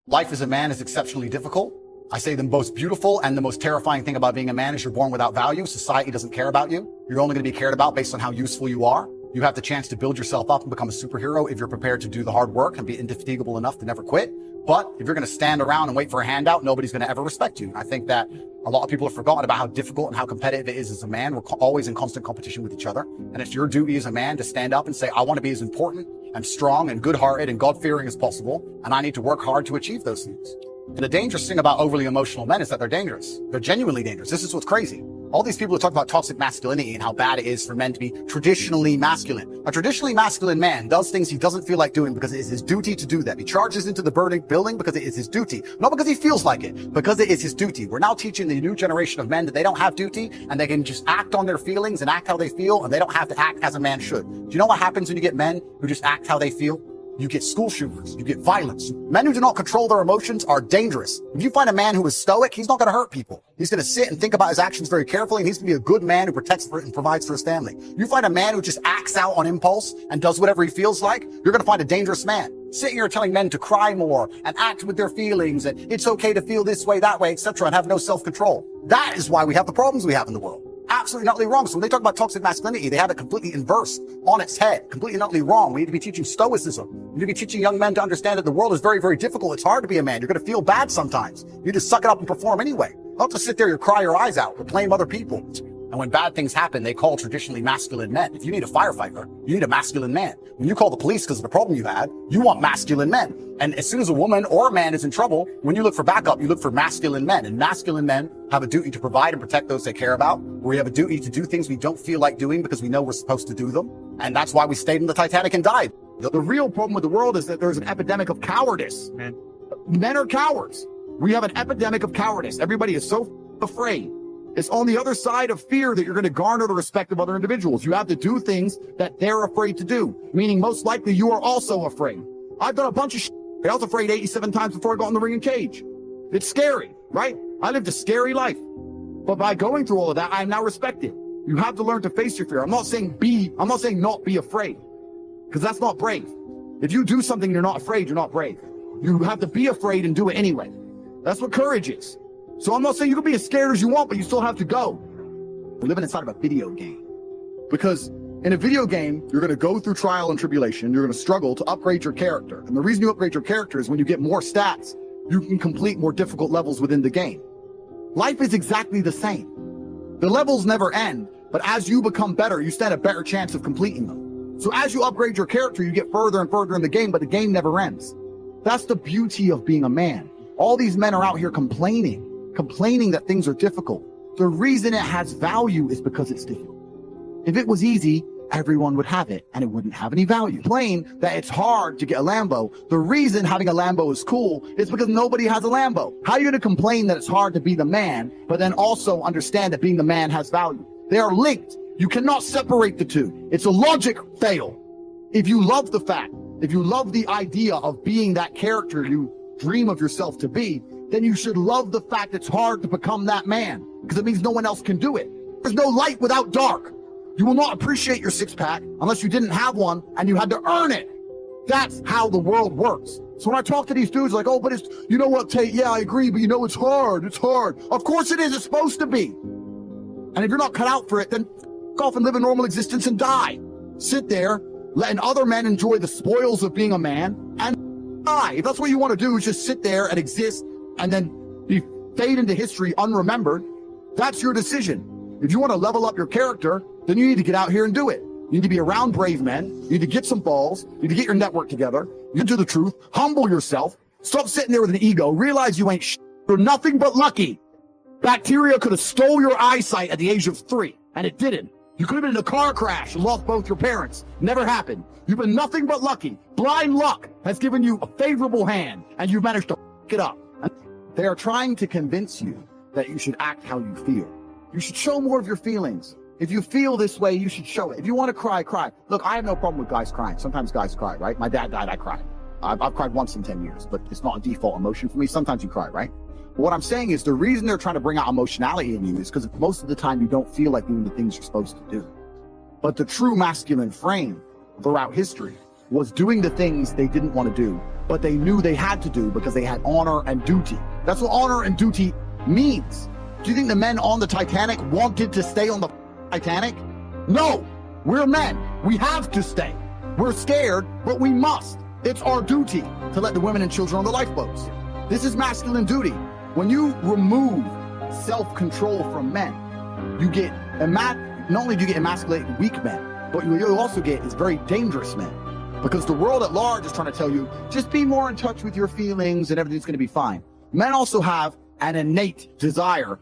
Life as a man is exceptionally difficult. I say the most beautiful and the most terrifying thing about being a man is you're born without value. Society doesn't care about you. You're only going to be cared about based on how useful you are. You have the chance to build yourself up and become a superhero if you're prepared to do the hard work and be indefatigable enough to never quit. But if you're going to stand around and wait for a handout, nobody's going to ever respect you. And I think that a lot of people have forgotten about how difficult and how competitive it is as a man. We're always in constant competition with each other. And it's your duty as a man to stand up and say, I want to be as important and strong and good-hearted and God-fearing as possible. And I need to work hard to achieve those things. And the dangerous thing about overly emotional men is that they're dangerous. They're genuinely dangerous. This is what's crazy. All these people who talk about toxic masculinity and how bad it is for men to be traditionally masculine. A traditionally masculine man does things he doesn't feel like doing because it is his duty to do that. He charges into the burning building because it is his duty. Not because he feels like it, because it is his duty. We're now teaching the new generation of men that they don't have duty and they can just act on their feelings and act how they feel, and they don't have to act as a man should. Do you know what happens when you get men who just act how they feel? You get school shooters, you get violence. Men who do not control their emotions are dangerous. If you find a man who is stoic, he's not going to hurt people. He's going to sit and think about his actions very carefully, and he's going to be a good man who protects and provides for his family. You find a man who just acts out on impulse and does whatever he feels like, you're going to find a dangerous man. Sitting here telling men to cry more and act with their feelings, and it's okay to feel this way, that way, etc., and have no self-control. That is why we have the problems we have in the world. Absolutely not wrong. So when they talk about toxic masculinity, they have it completely inverse, on its head, completely not wrong. We need to be teaching Stoicism. We need to be teaching young men to understand that the world is very, very difficult. It's hard to be a man. You're going to feel bad sometimes. You just suck it up and perform anyway. Don't just sit there and cry your eyes out or blame other people. And when bad things happen, they call traditionally masculine men. If you need a firefighter, you need a masculine man. When you call the police because of the problem you had, you want masculine men. And as soon as a woman or a man is in trouble, when you look for backup, you look for masculine men. And masculine men have a duty to provide and protect those they care about. We have a duty to do things we don't feel like doing because we know we're supposed to do them. And that's why we stayed in the Titanic and died. The real problem with the world is that there's an epidemic of cowardice. Men are cowards. We have an epidemic of cowardice. Everybody is so afraid. It's on the other side of fear that you're going to garner the respect of other individuals. You have to do things that they're afraid to do, meaning most likely you are also afraid. I've done a bunch of shit. I was afraid 87 times before I got in the ring and cage. It's scary, right? I lived a scary life. But by going through all of that, I'm now respected. You have to learn to face your fear. I'm not saying not be afraid, because that's not brave. If you do something you're not afraid, you're not brave. You have to be afraid and do it anyway. That's what courage is. So I'm not saying you can be as scared as you want, but you still have to go. We're living inside of a video game. Because in a video game, you're going to go through trial and tribulation. You're going to struggle to upgrade your character. And the reason you upgrade your character is when you get more stats, you can complete more difficult levels within the game. Life is exactly the same. The levels never end, but as you become better, you stand a better chance of completing them. So as you upgrade your character, you get further and further in the game, but the game never ends. That's the beauty of being a man. All these men are out here complaining that things are difficult. The reason it has value is because it's difficult. If it was easy, everyone would have it and it wouldn't have any value. Complain that it's hard to get a Lambo. The reason having a Lambo is cool is because nobody has a Lambo. How are you going to complain that it's hard to be the man, but then also understand that being the man has value? They are linked. You cannot separate the two. It's a logic fail. If you love the fact, if you love the idea of being that character you dream of yourself to be, then you should love the fact it's hard to become that man, because it means no one else can do it. There's no light without dark. You will not appreciate your six-pack unless you didn't have one and you had to earn it. That's how the world works. So when I talk to these dudes like, oh, but it's, you know what, Tate, yeah, I agree, but you know, it's hard. It's hard. Of course it is. It's supposed to be. And if you're not cut out for it, then f*** off and live a normal existence and die. Sit there, letting other men enjoy the spoils of being a man and die. If that's what you want to do, is just sit there and exist and then fade into history unremembered, that's your decision. If you want to level up your character, then you need to get out here and do it. You need to be around brave men. You need to get some balls. You need to get your network together. You need to do the truth. Humble yourself. Stop sitting there with an ego. Realize you ain't shit. You're nothing but lucky. Bacteria could have stole your eyesight at the age of 3, and it didn't. You could have been in a car crash and lost both your parents. Never happened. You've been nothing but lucky. Blind luck has given you a favorable hand, and you've managed to f*** it up. They are trying to convince you that you should act how you feel. You should show more of your feelings. If you feel this way, you should show it. If you want to cry, cry. Look, I have no problem with guys crying. Sometimes guys cry, right? My dad died, I cried. I've cried once in 10 years, but it's not a default emotion for me. Sometimes you cry, right? But what I'm saying is the reason they're trying to bring out emotionality in you is because most of the time you don't feel like doing the things you're supposed to do. But the true masculine frame throughout history was doing the things they didn't want to do but they knew they had to do because they had honor and duty. That's what honor and duty means. Do you think the men on the Titanic wanted to stay on the Titanic? No, we're men. We have to stay. We're scared, but we must. It's our duty to let the women and children on the lifeboats. This is masculine duty. When you remove self-control from men, you get, not only do you get emasculated weak men, but what you also get is very dangerous men. Because the world at large is trying to tell you, just be more in touch with your feelings and everything's going to be fine. Men also have an innate desire,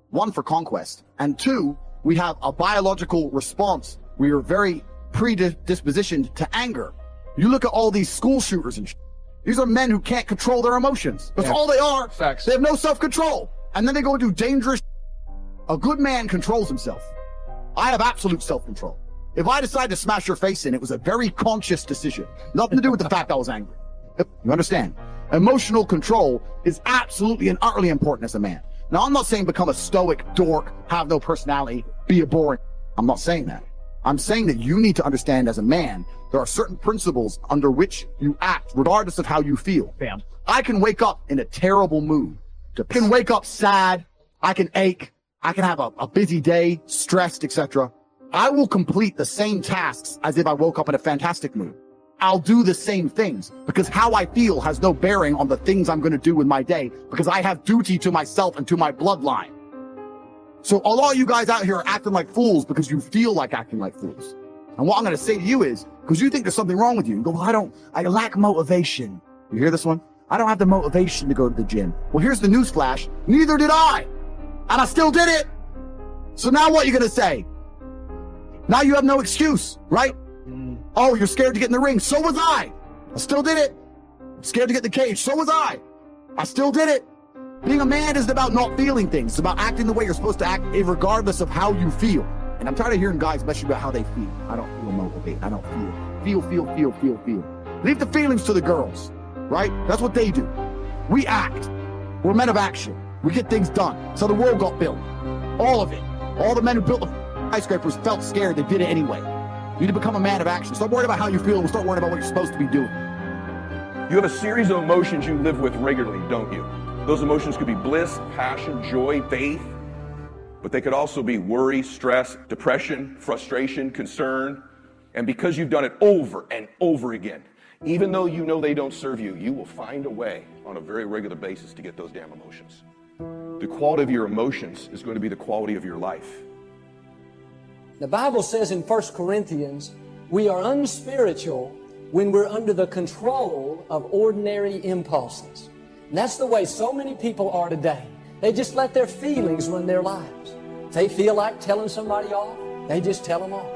one, for conquest, and two, we have a biological response. We are very predispositioned to anger. You look at all these school shooters and these are men who can't control their emotions. That's all they are. Facts. They have no self-control. And then they go and do dangerous. A good man controls himself. I have absolute self-control. If I decide to smash your face in, it was a very conscious decision. Nothing to do with the fact I was angry. You understand? Emotional control is absolutely and utterly important as a man. Now, I'm not saying become a stoic dork, have no personality, be a boring. I'm not saying that. I'm saying that you need to understand as a man, there are certain principles under which you act, regardless of how you feel. Bam. I can wake up in a terrible mood. I can wake up sad. I can ache. I can have a busy day, stressed, etc. I will complete the same tasks as if I woke up in a fantastic mood. I'll do the same things because how I feel has no bearing on the things I'm going to do with my day because I have duty to myself and to my bloodline. So a lot of you guys out here are acting like fools because you feel like acting like fools. And what I'm going to say to you is, because you think there's something wrong with you, you go, well, I lack motivation. You hear this one? I don't have the motivation to go to the gym. Well, here's the news flash. Neither did I. And I still did it. So now what are you going to say? Now you have no excuse, right? Oh, you're scared to get in the ring. So was I. I still did it. Scared to get in the cage. So was I. I still did it. Being a man isn't about not feeling things. It's about acting the way you're supposed to act, regardless of how you feel. And I'm tired of hearing guys message about how they feel. I don't feel motivated. I don't feel. Feel. Leave the feelings to the girls, right? That's what they do. We act. We're men of action. We get things done. So the world got built. All of it. All the men who built the skyscrapers felt scared. They did it anyway. You need to become a man of action. Stop worrying about how you feel and start worrying about what you're supposed to be doing. You have a series of emotions you live with regularly, don't you? Those emotions could be bliss, passion, joy, faith, but they could also be worry, stress, depression, frustration, concern. And because you've done it over and over again, even though you know they don't serve you, you will find a way on a very regular basis to get those damn emotions. The quality of your emotions is going to be the quality of your life. The Bible says in 1 Corinthians, we are unspiritual when we're under the control of ordinary impulses. And that's the way so many people are today. They just let their feelings run their lives. If they feel like telling somebody off, they just tell them off.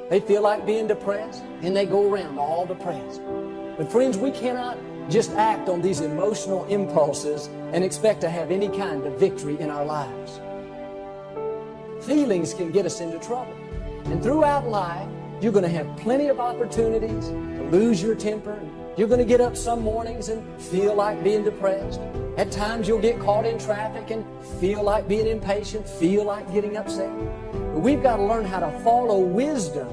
They feel like being depressed, and they go around all depressed. But friends, we cannot just act on these emotional impulses and expect to have any kind of victory in our lives. Feelings can get us into trouble. And throughout life, you're going to have plenty of opportunities to lose your temper. You're going to get up some mornings and feel like being depressed. At times you'll get caught in traffic and feel like being impatient, feel like getting upset. But we've got to learn how to follow wisdom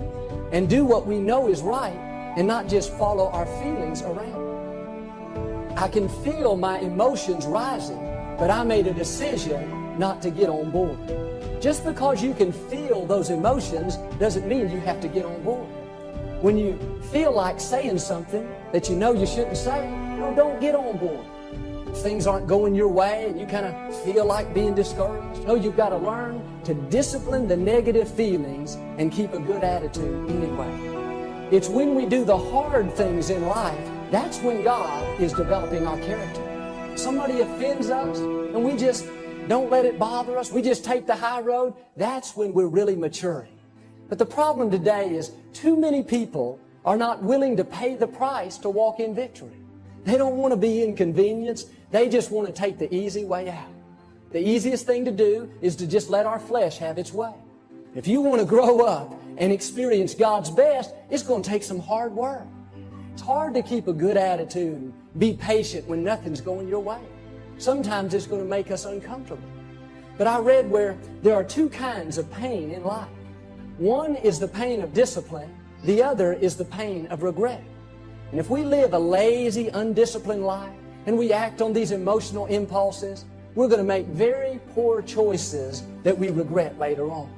and do what we know is right and not just follow our feelings around. I can feel my emotions rising, but I made a decision not to get on board. Just because you can feel those emotions doesn't mean you have to get on board. When you feel like saying something that you know you shouldn't say, don't get on board. If things aren't going your way and you kind of feel like being discouraged, you've got to learn to discipline the negative feelings and keep a good attitude anyway. It's when we do the hard things in life, that's when God is developing our character. Somebody offends us and we just don't let it bother us. We just take the high road. That's when we're really maturing. But the problem today is too many people are not willing to pay the price to walk in victory. They don't want to be inconvenienced. They just want to take the easy way out. The easiest thing to do is to just let our flesh have its way. If you want to grow up and experience God's best, it's going to take some hard work. It's hard to keep a good attitude and be patient when nothing's going your way. Sometimes it's going to make us uncomfortable. But I read where there are two kinds of pain in life. One is the pain of discipline. The other is the pain of regret. And if we live a lazy, undisciplined life, and we act on these emotional impulses, we're going to make very poor choices that we regret later on.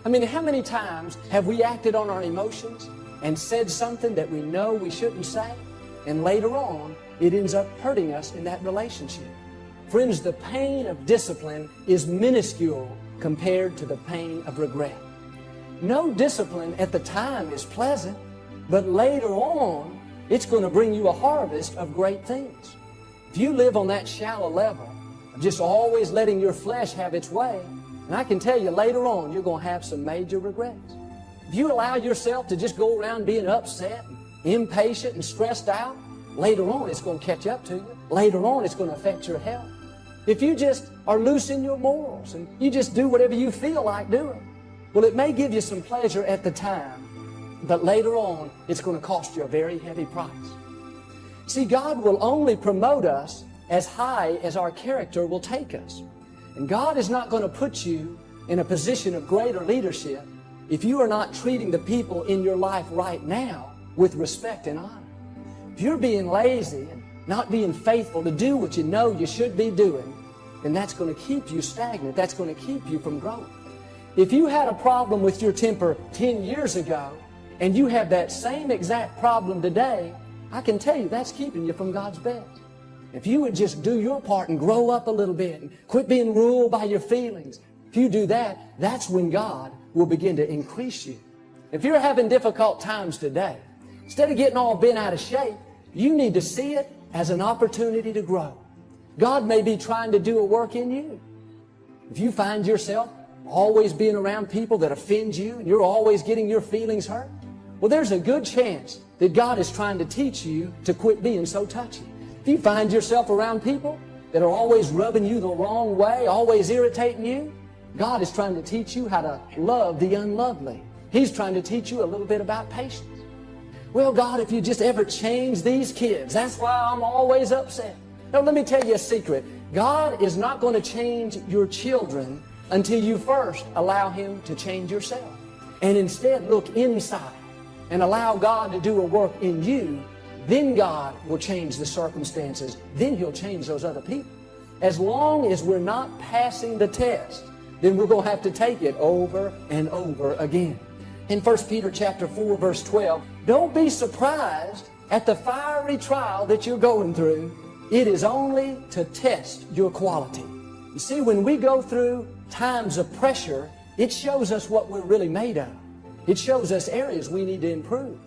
I mean, how many times have we acted on our emotions and said something that we know we shouldn't say, and later on, it ends up hurting us in that relationship? Friends, the pain of discipline is minuscule compared to the pain of regret. No discipline at the time is pleasant, but later on, it's going to bring you a harvest of great things. If you live on that shallow level of just always letting your flesh have its way, and I can tell you later on, you're going to have some major regrets. If you allow yourself to just go around being upset, impatient, and stressed out, later on it's going to catch up to you. Later on it's going to affect your health. If you just are loose in your morals and you just do whatever you feel like doing, well, it may give you some pleasure at the time, but later on it's going to cost you a very heavy price. See, God will only promote us as high as our character will take us. And God is not going to put you in a position of greater leadership if you are not treating the people in your life right now with respect and honor. If you're being lazy and not being faithful to do what you know you should be doing, then that's going to keep you stagnant. That's going to keep you from growing. If you had a problem with your temper 10 years ago and you have that same exact problem today, I can tell you that's keeping you from God's best. If you would just do your part and grow up a little bit and quit being ruled by your feelings, if you do that, that's when God will begin to increase you. If you're having difficult times today, instead of getting all bent out of shape, you need to see it as an opportunity to grow. God may be trying to do a work in you. If you find yourself always being around people that offend you and you're always getting your feelings hurt, well, there's a good chance that God is trying to teach you to quit being so touchy. If you find yourself around people that are always rubbing you the wrong way, always irritating you, God is trying to teach you how to love the unlovely. He's trying to teach you a little bit about patience. Well, God, if you just ever change these kids, that's why I'm always upset. Now, let me tell you a secret. God is not going to change your children until you first allow Him to change yourself. And instead look inside and allow God to do a work in you. Then God will change the circumstances. Then He'll change those other people. As long as we're not passing the test, then we're going to have to take it over and over again. In 1 Peter chapter 4, verse 12, don't be surprised at the fiery trial that you're going through. It is only to test your quality. You see, when we go through times of pressure, it shows us what we're really made of. It shows us areas we need to improve.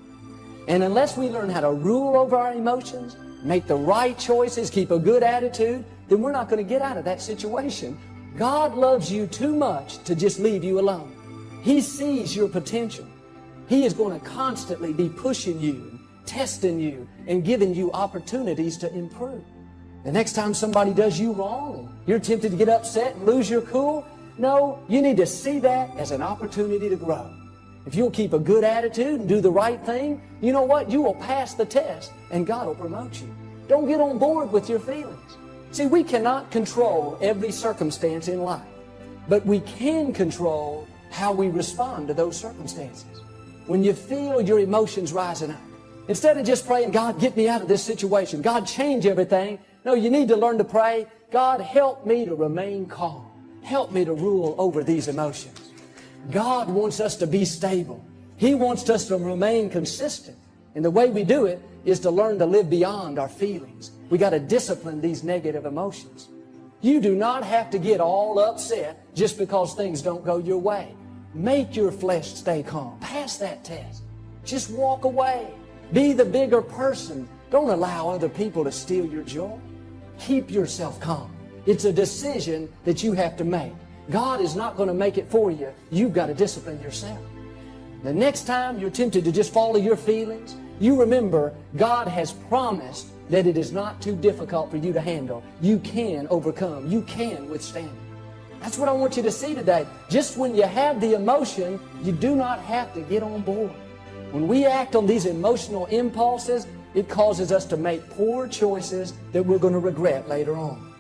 And unless we learn how to rule over our emotions, make the right choices, keep a good attitude, then we're not going to get out of that situation. God loves you too much to just leave you alone. He sees your potential. He is going to constantly be pushing you, testing you, and giving you opportunities to improve. The next time somebody does you wrong, and you're tempted to get upset and lose your cool, no, you need to see that as an opportunity to grow. If you'll keep a good attitude and do the right thing, you know what? You will pass the test and God will promote you. Don't get on board with your feelings. See, we cannot control every circumstance in life, but we can control how we respond to those circumstances. When you feel your emotions rising up, instead of just praying, God, get me out of this situation, God, change everything, no, you need to learn to pray, God, help me to remain calm. Help me to rule over these emotions. God wants us to be stable. He wants us to remain consistent. And the way we do it is to learn to live beyond our feelings. We got to discipline these negative emotions. You do not have to get all upset just because things don't go your way. Make your flesh stay calm. Pass that test. Just walk away. Be the bigger person. Don't allow other people to steal your joy. Keep yourself calm. It's a decision that you have to make. God is not going to make it for you. You've got to discipline yourself. The next time you're tempted to just follow your feelings, you remember God has promised that it is not too difficult for you to handle. You can overcome. You can withstand it. That's what I want you to see today. Just when you have the emotion, you do not have to get on board. When we act on these emotional impulses, it causes us to make poor choices that we're going to regret later on.